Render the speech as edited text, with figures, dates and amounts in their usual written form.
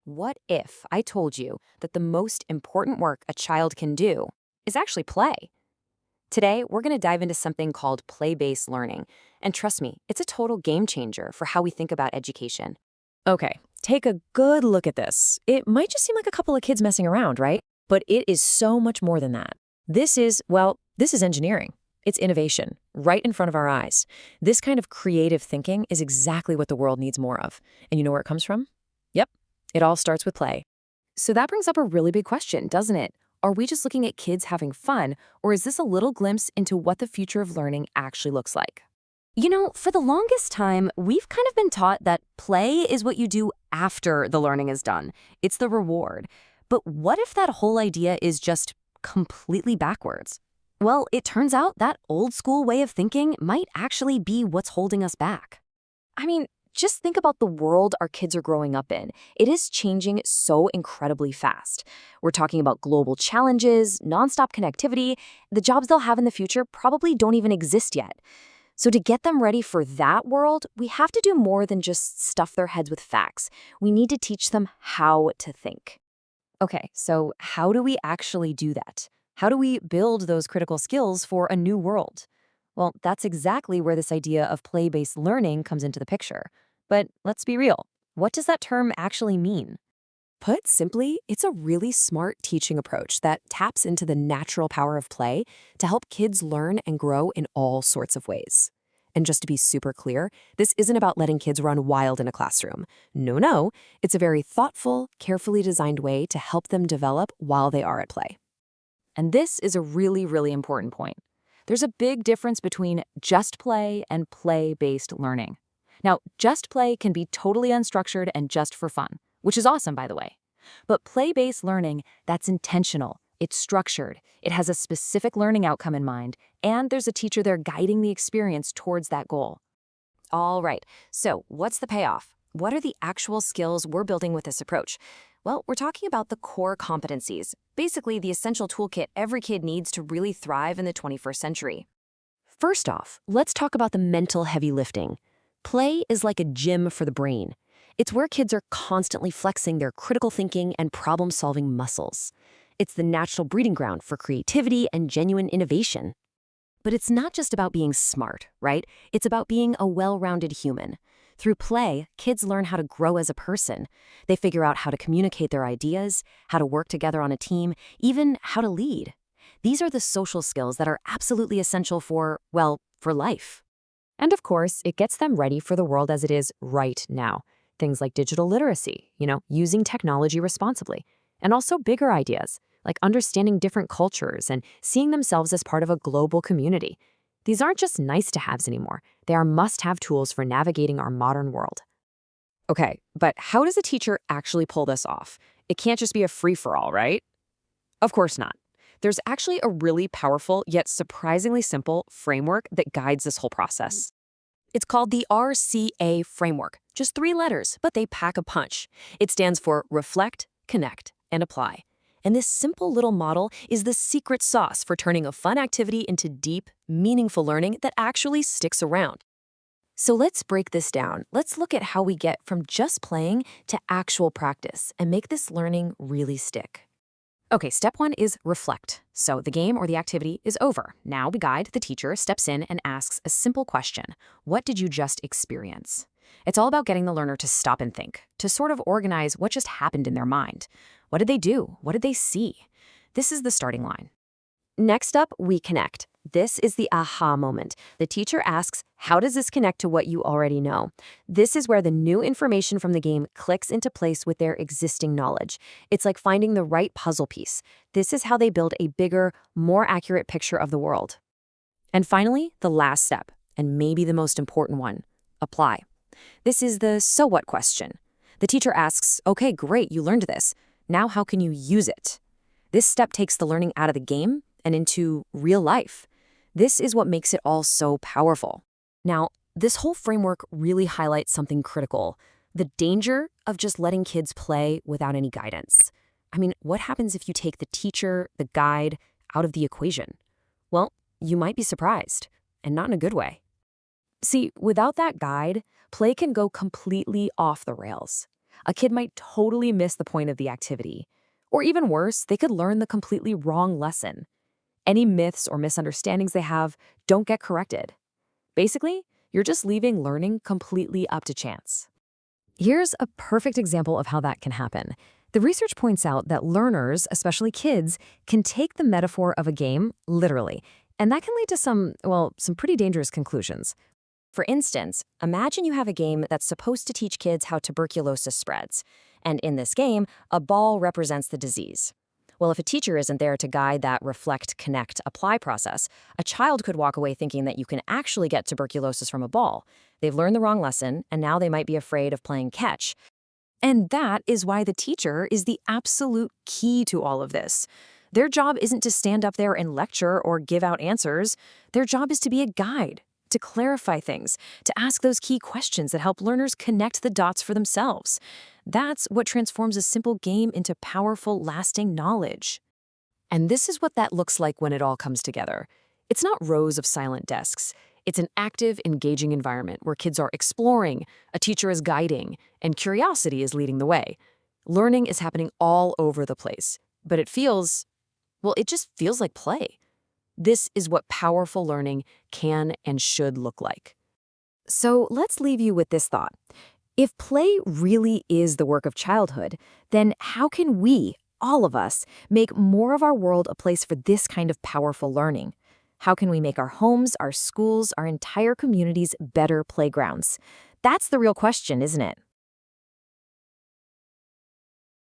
What if I told you that the most important work a child can do is actually play? Today, we're going to dive into something called play-based learning. And trust me, it's a total game changer for how we think about education. Okay, take a good look at this. It might just seem like a couple of kids messing around, right? But it is so much more than that. This is engineering. It's innovation, right in front of our eyes. This kind of creative thinking is exactly what the world needs more of. And you know where it comes from? Yep, it all starts with play. So that brings up a really big question, doesn't it? Are we just looking at kids having fun, or is this a little glimpse into what the future of learning actually looks like? For the longest time, we've kind of been taught that play is what you do after the learning is done. It's the reward. But what if that whole idea is just completely backwards? Well, it turns out that old school way of thinking might actually be what's holding us back. I mean, just think about the world our kids are growing up in. It is changing so incredibly fast. We're talking about global challenges, nonstop connectivity. The jobs they'll have in the future probably don't even exist yet. So to get them ready for that world, we have to do more than just stuff their heads with facts. We need to teach them how to think. Okay, so how do we actually do that? How do we build those critical skills for a new world? Well, that's exactly where this idea of play-based learning comes into the picture. But let's be real. What does that term actually mean? Put simply, it's a really smart teaching approach that taps into the natural power of play to help kids learn and grow in all sorts of ways. And just to be super clear, this isn't about letting kids run wild in a classroom. No, it's a very thoughtful, carefully designed way to help them develop while they are at play. And this is a really, really important point. There's a big difference between just play and play-based learning. Now, just play can be totally unstructured and just for fun, which is awesome, by the way. But play-based learning, that's intentional. It's structured. It has a specific learning outcome in mind, and there's a teacher there guiding the experience towards that goal. All right, so what's the payoff? What are the actual skills we're building with this approach? Well, we're talking about the core competencies, basically the essential toolkit every kid needs to really thrive in the 21st century. First off, let's talk about the mental heavy lifting. Play is like a gym for the brain. It's where kids are constantly flexing their critical thinking and problem-solving muscles. It's the natural breeding ground for creativity and genuine innovation. But it's not just about being smart, right? It's about being a well-rounded human. Through play, kids learn how to grow as a person. They figure out how to communicate their ideas, how to work together on a team, even how to lead. These are the social skills that are absolutely essential for life. And of course, it gets them ready for the world as it is right now. Things like digital literacy, using technology responsibly. And also bigger ideas, like understanding different cultures and seeing themselves as part of a global community. These aren't just nice-to-haves anymore. They are must-have tools for navigating our modern world. Okay, but how does a teacher actually pull this off? It can't just be a free-for-all, right? Of course not. There's actually a really powerful yet surprisingly simple framework that guides this whole process. It's called the RCA framework. Just 3 letters, but they pack a punch. It stands for Reflect, Connect, and Apply. And this simple little model is the secret sauce for turning a fun activity into deep, meaningful learning that actually sticks around. So let's break this down. Let's look at how we get from just playing to actual practice and make this learning really stick. Okay, step 1 is reflect. So the game or the activity is over. Now the teacher, steps in and asks a simple question. What did you just experience? It's all about getting the learner to stop and think, to sort of organize what just happened in their mind. What did they do? What did they see? This is the starting line. Next up, we connect. This is the aha moment. The teacher asks, how does this connect to what you already know? This is where the new information from the game clicks into place with their existing knowledge. It's like finding the right puzzle piece. This is how they build a bigger, more accurate picture of the world. And finally, the last step, and maybe the most important one, apply. This is the so what question. The teacher asks, okay, great, you learned this. Now how can you use it? This step takes the learning out of the game and into real life. This is what makes it all so powerful. Now, this whole framework really highlights something critical, the danger of just letting kids play without any guidance. I mean, what happens if you take the teacher, the guide, out of the equation? Well, you might be surprised, and not in a good way. See, without that guide, play can go completely off the rails. a kid might totally miss the point of the activity. Or even worse, they could learn the completely wrong lesson. Any myths or misunderstandings they have don't get corrected. Basically, you're just leaving learning completely up to chance. Here's a perfect example of how that can happen. The research points out that learners, especially kids, can take the metaphor of a game literally, and that can lead to some pretty dangerous conclusions. For instance, imagine you have a game that's supposed to teach kids how tuberculosis spreads. And in this game, a ball represents the disease. Well, if a teacher isn't there to guide that reflect, connect, apply process, a child could walk away thinking that you can actually get tuberculosis from a ball. They've learned the wrong lesson, and now they might be afraid of playing catch. And that is why the teacher is the absolute key to all of this. Their job isn't to stand up there and lecture or give out answers. Their job is to be a guide, to clarify things, to ask those key questions that help learners connect the dots for themselves. That's what transforms a simple game into powerful, lasting knowledge. And this is what that looks like when it all comes together. It's not rows of silent desks. It's an active, engaging environment where kids are exploring, a teacher is guiding, and curiosity is leading the way. Learning is happening all over the place, but it just feels like play. This is what powerful learning can and should look like. So let's leave you with this thought. If play really is the work of childhood, then how can we, all of us, make more of our world a place for this kind of powerful learning? How can we make our homes, our schools, our entire communities better playgrounds? That's the real question, isn't it?